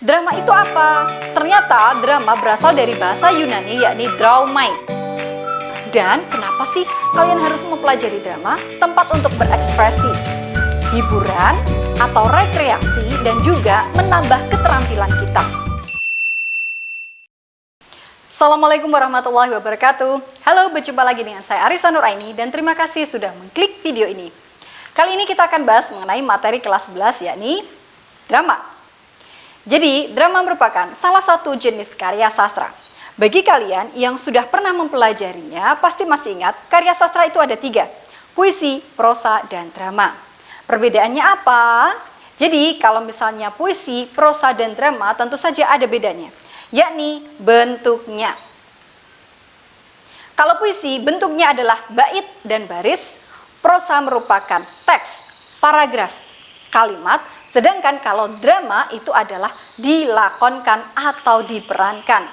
Drama itu apa? Ternyata drama berasal dari bahasa Yunani yakni draumai. Dan kenapa sih kalian harus mempelajari drama? Tempat untuk berekspresi, hiburan, atau rekreasi, dan juga menambah keterampilan kita. Assalamualaikum warahmatullahi wabarakatuh. Halo, berjumpa lagi dengan saya Arisa Nuraini dan terima kasih sudah mengklik video ini. Kali ini kita akan bahas mengenai materi kelas 11 yakni drama. Jadi, drama merupakan salah satu jenis karya sastra. Bagi kalian yang sudah pernah mempelajarinya, pasti masih ingat karya sastra itu ada 3, puisi, prosa, dan drama. Perbedaannya apa? Jadi, kalau misalnya puisi, prosa, dan drama tentu saja ada bedanya, yakni bentuknya. Kalau puisi, bentuknya adalah bait dan baris, prosa merupakan teks, paragraf, kalimat, sedangkan kalau drama itu adalah dilakonkan atau diperankan.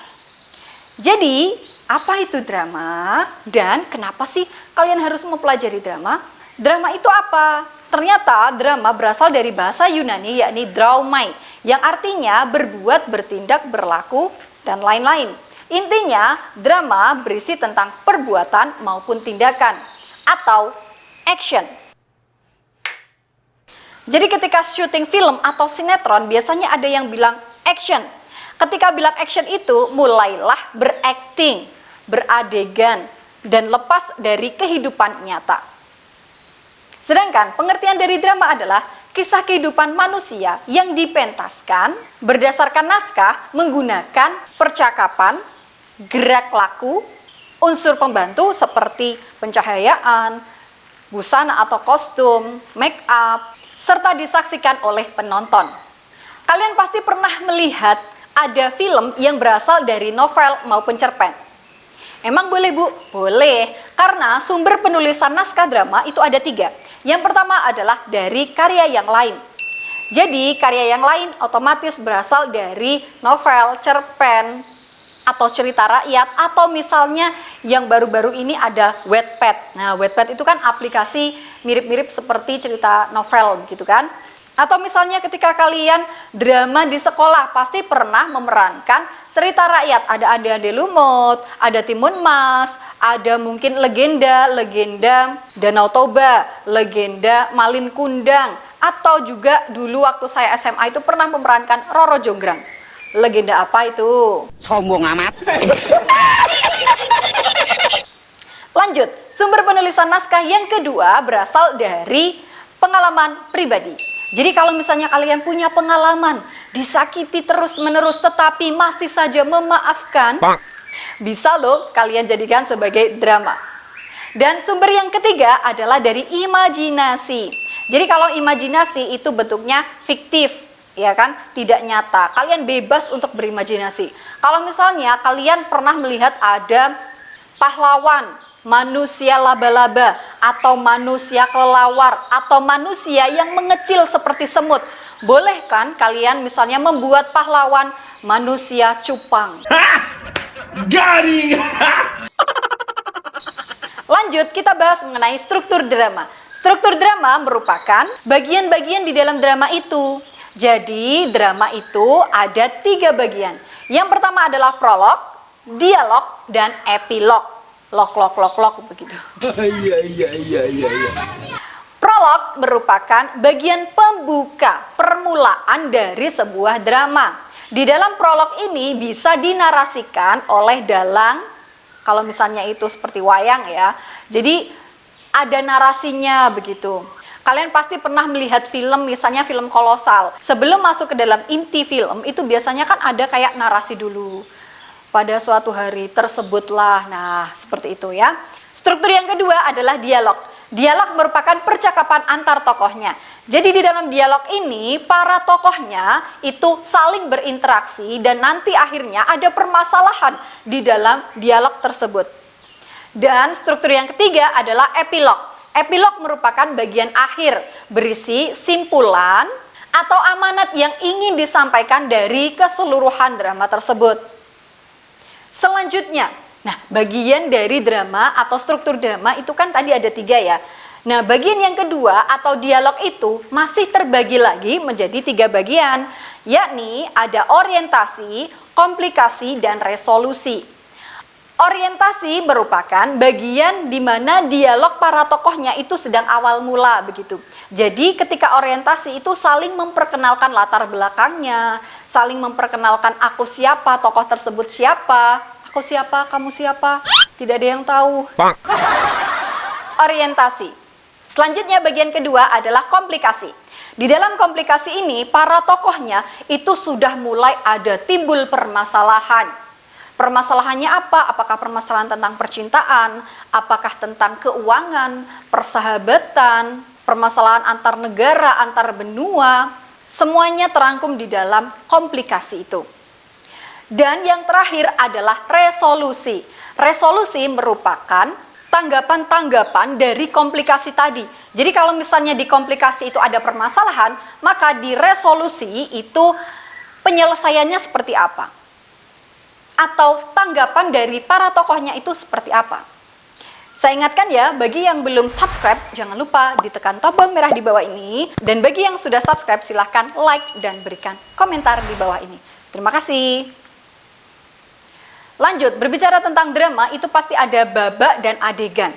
Jadi, apa itu drama? Dan kenapa sih kalian harus mempelajari drama? Drama itu apa? Ternyata drama berasal dari bahasa Yunani yakni draumai, yang artinya berbuat, bertindak, berlaku, dan lain-lain. Intinya, drama berisi tentang perbuatan maupun tindakan atau action. Jadi ketika syuting film atau sinetron biasanya ada yang bilang action. Ketika bilang action itu mulailah berakting, beradegan, dan lepas dari kehidupan nyata. Sedangkan pengertian dari drama adalah kisah kehidupan manusia yang dipentaskan berdasarkan naskah menggunakan percakapan, gerak laku, unsur pembantu seperti pencahayaan, busana atau kostum, make up, serta disaksikan oleh penonton. Kalian pasti pernah melihat ada film yang berasal dari novel maupun cerpen. Emang boleh, Bu? Boleh, karena sumber penulisan naskah drama itu ada 3. Yang pertama adalah dari karya yang lain. Jadi, karya yang lain otomatis berasal dari novel, cerpen, atau cerita rakyat, atau misalnya yang baru-baru ini ada Wattpad. Nah, Wattpad itu kan aplikasi mirip-mirip seperti cerita novel gitu kan. Atau misalnya ketika kalian drama di sekolah pasti pernah memerankan cerita rakyat. Ada Ade Lumut, ada Timun Mas, ada mungkin legenda Danau Toba, legenda Malin Kundang, atau juga dulu waktu saya SMA itu pernah memerankan Roro Jonggrang. Legenda apa itu? Sombong amat. Lanjut, sumber penulisan naskah yang kedua berasal dari pengalaman pribadi. Jadi kalau misalnya kalian punya pengalaman disakiti terus-menerus tetapi masih saja memaafkan, bisa loh kalian jadikan sebagai drama. Dan sumber yang ketiga adalah dari imajinasi. Jadi kalau imajinasi itu bentuknya fiktif, ya kan, tidak nyata. Kalian bebas untuk berimajinasi. Kalau misalnya kalian pernah melihat ada pahlawan, manusia laba-laba, atau manusia kelelawar, atau manusia yang mengecil seperti semut, boleh kan kalian misalnya membuat pahlawan manusia cupang? Garing. Lanjut, kita bahas mengenai struktur drama. Struktur drama merupakan bagian-bagian di dalam drama itu. Jadi, drama itu ada 3 bagian. Yang pertama adalah prolog, dialog, dan epilog. Lok begitu. Prolog merupakan bagian pembuka, permulaan dari sebuah drama. Di dalam prolog ini bisa dinarasikan oleh dalang, kalau misalnya itu seperti wayang ya. Jadi ada narasinya begitu. Kalian pasti pernah melihat film, misalnya film kolosal. Sebelum masuk ke dalam inti film, itu biasanya kan ada kayak narasi dulu. Pada suatu hari tersebutlah, nah seperti itu ya. Struktur yang kedua adalah dialog. Dialog merupakan percakapan antar tokohnya. Jadi di dalam dialog ini, para tokohnya itu saling berinteraksi dan nanti akhirnya ada permasalahan di dalam dialog tersebut. Dan struktur yang ketiga adalah epilog. Epilog merupakan bagian akhir, berisi simpulan atau amanat yang ingin disampaikan dari keseluruhan drama tersebut. Selanjutnya, nah bagian dari drama atau struktur drama itu kan tadi ada 3 ya. Nah, bagian yang kedua atau dialog itu masih terbagi lagi menjadi 3 bagian, yakni ada orientasi, komplikasi, dan resolusi. Orientasi merupakan bagian di mana dialog para tokohnya itu sedang awal mula begitu. Jadi ketika orientasi itu saling memperkenalkan latar belakangnya, saling memperkenalkan aku siapa, tokoh tersebut siapa, aku siapa, kamu siapa, tidak ada yang tahu. Orientasi. Selanjutnya bagian kedua adalah komplikasi. Di dalam komplikasi ini para tokohnya itu sudah mulai ada timbul permasalahan. Permasalahannya apa? Apakah permasalahan tentang percintaan? Apakah tentang keuangan, persahabatan, permasalahan antar negara, antar benua? Semuanya terangkum di dalam komplikasi itu. Dan yang terakhir adalah resolusi. Resolusi merupakan tanggapan-tanggapan dari komplikasi tadi. Jadi kalau misalnya di komplikasi itu ada permasalahan, maka di resolusi itu penyelesaiannya seperti apa? Atau tanggapan dari para tokohnya itu seperti apa. Saya ingatkan ya, bagi yang belum subscribe, jangan lupa ditekan tombol merah di bawah ini. Dan bagi yang sudah subscribe, silahkan like dan berikan komentar di bawah ini. Terima kasih. Lanjut, berbicara tentang drama, itu pasti ada babak dan adegan.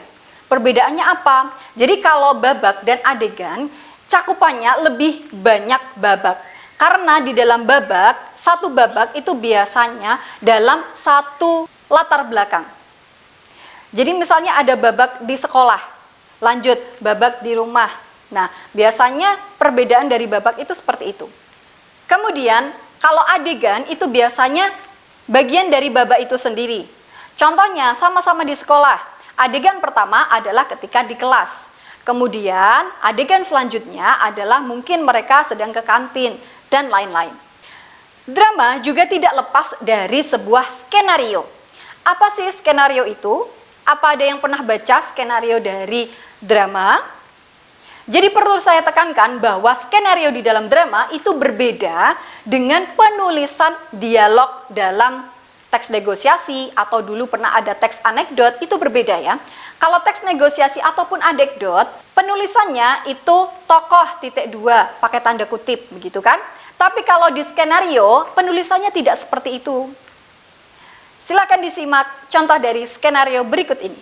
Perbedaannya apa? Jadi kalau babak dan adegan, cakupannya lebih banyak babak. Karena di dalam babak, satu babak itu biasanya dalam satu latar belakang. Jadi misalnya ada babak di sekolah, lanjut babak di rumah. Nah, biasanya perbedaan dari babak itu seperti itu. Kemudian, kalau adegan itu biasanya bagian dari babak itu sendiri. Contohnya, sama-sama di sekolah. Adegan pertama adalah ketika di kelas. Kemudian, adegan selanjutnya adalah mungkin mereka sedang ke kantin, dan lain-lain. Drama juga tidak lepas dari sebuah skenario. Apa sih skenario itu? Apa ada yang pernah baca skenario dari drama? Jadi perlu saya tekankan bahwa skenario di dalam drama itu berbeda dengan penulisan dialog dalam teks negosiasi atau dulu pernah ada teks anekdot, itu berbeda ya. Kalau teks negosiasi ataupun anekdot, penulisannya itu tokoh (2) pakai tanda kutip begitu kan? Tapi kalau di skenario, penulisannya tidak seperti itu. Silakan disimak contoh dari skenario berikut ini.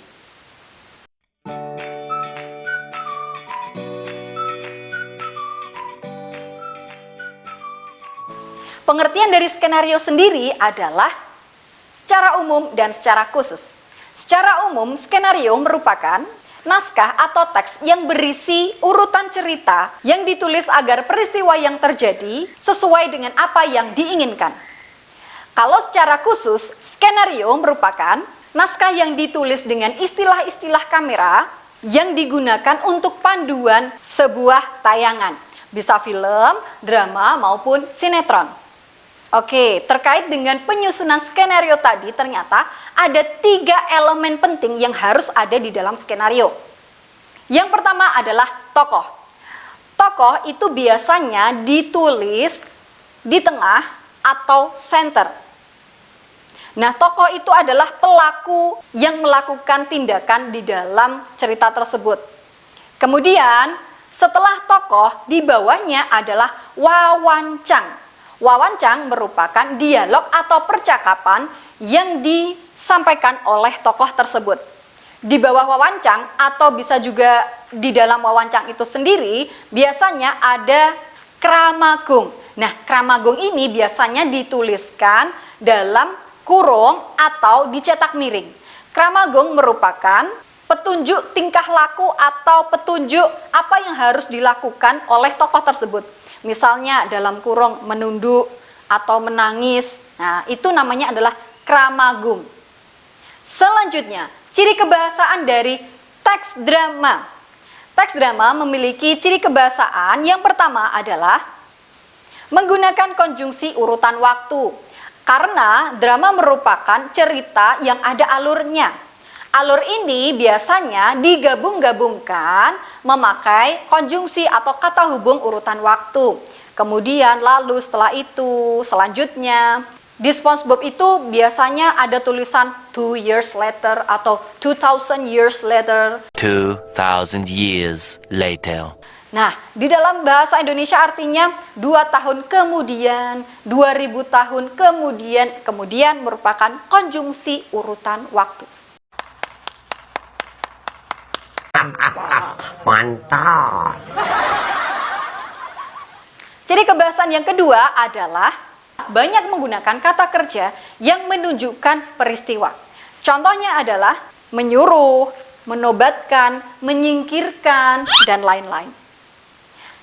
Pengertian dari skenario sendiri adalah secara umum dan secara khusus. Secara umum, skenario merupakan naskah atau teks yang berisi urutan cerita yang ditulis agar peristiwa yang terjadi sesuai dengan apa yang diinginkan. Kalau secara khusus, skenario merupakan naskah yang ditulis dengan istilah-istilah kamera yang digunakan untuk panduan sebuah tayangan. Bisa film, drama, maupun sinetron. Oke, terkait dengan penyusunan skenario tadi, ternyata ada 3 elemen penting yang harus ada di dalam skenario. Yang pertama adalah tokoh. Tokoh itu biasanya ditulis di tengah atau center. Nah, tokoh itu adalah pelaku yang melakukan tindakan di dalam cerita tersebut. Kemudian, setelah tokoh, di bawahnya adalah wawancang. Wawancang merupakan dialog atau percakapan yang disampaikan oleh tokoh tersebut. Di bawah wawancang atau bisa juga di dalam wawancang itu sendiri, biasanya ada kramagung. Nah, kramagung ini biasanya dituliskan dalam kurung atau dicetak miring. Kramagung merupakan petunjuk tingkah laku atau petunjuk apa yang harus dilakukan oleh tokoh tersebut. Misalnya dalam kurung menunduk atau menangis. Nah, itu namanya adalah kramagung. Selanjutnya, ciri kebahasaan dari teks drama. Teks drama memiliki ciri kebahasaan yang pertama adalah menggunakan konjungsi urutan waktu. Karena drama merupakan cerita yang ada alurnya. Alur ini biasanya digabung-gabungkan memakai konjungsi atau kata hubung urutan waktu. Kemudian lalu setelah itu selanjutnya Di SpongeBob itu biasanya ada tulisan 2 years later atau 2000 years later. 2,000 years later. Nah, di dalam bahasa Indonesia artinya 2 tahun kemudian, 2000 tahun kemudian merupakan konjungsi urutan waktu. Mantap. Ciri kebahasan yang kedua adalah banyak menggunakan kata kerja yang menunjukkan peristiwa. Contohnya adalah menyuruh, menobatkan, menyingkirkan, dan lain-lain.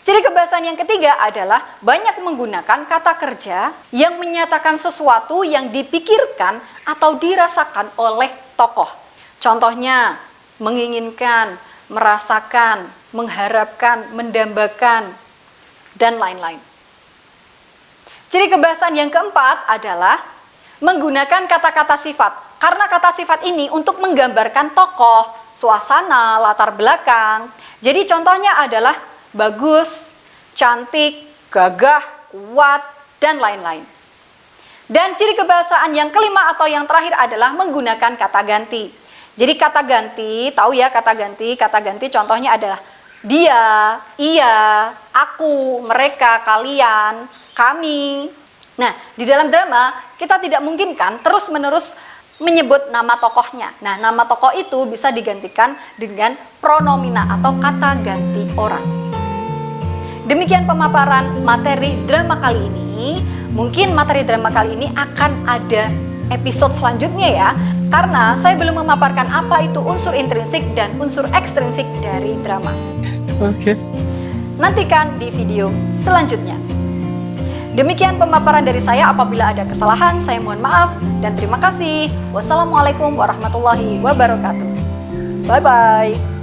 Ciri kebahasan yang ketiga adalah banyak menggunakan kata kerja yang menyatakan sesuatu yang dipikirkan atau dirasakan oleh tokoh. Contohnya, menginginkan, merasakan, mengharapkan, mendambakan, dan lain-lain. Ciri kebahasan yang keempat adalah menggunakan kata-kata sifat. Karena kata sifat ini untuk menggambarkan tokoh, suasana, latar belakang. Jadi contohnya adalah bagus, cantik, gagah, kuat, dan lain-lain. Dan ciri kebahasaan yang kelima atau yang terakhir adalah menggunakan kata ganti. Jadi kata ganti, tahu ya kata ganti contohnya adalah dia, ia, aku, mereka, kalian, kami. Nah, di dalam drama kita tidak mungkin kan terus-menerus menyebut nama tokohnya. Nah, nama tokoh itu bisa digantikan dengan pronomina atau kata ganti orang. Demikian pemaparan materi drama kali ini. Mungkin materi drama kali ini akan ada episode selanjutnya ya. Karena saya belum memaparkan apa itu unsur intrinsik dan unsur ekstrinsik dari drama. Oke. Nantikan di video selanjutnya. Demikian pemaparan dari saya. Apabila ada kesalahan, saya mohon maaf dan terima kasih. Wassalamualaikum warahmatullahi wabarakatuh. Bye-bye.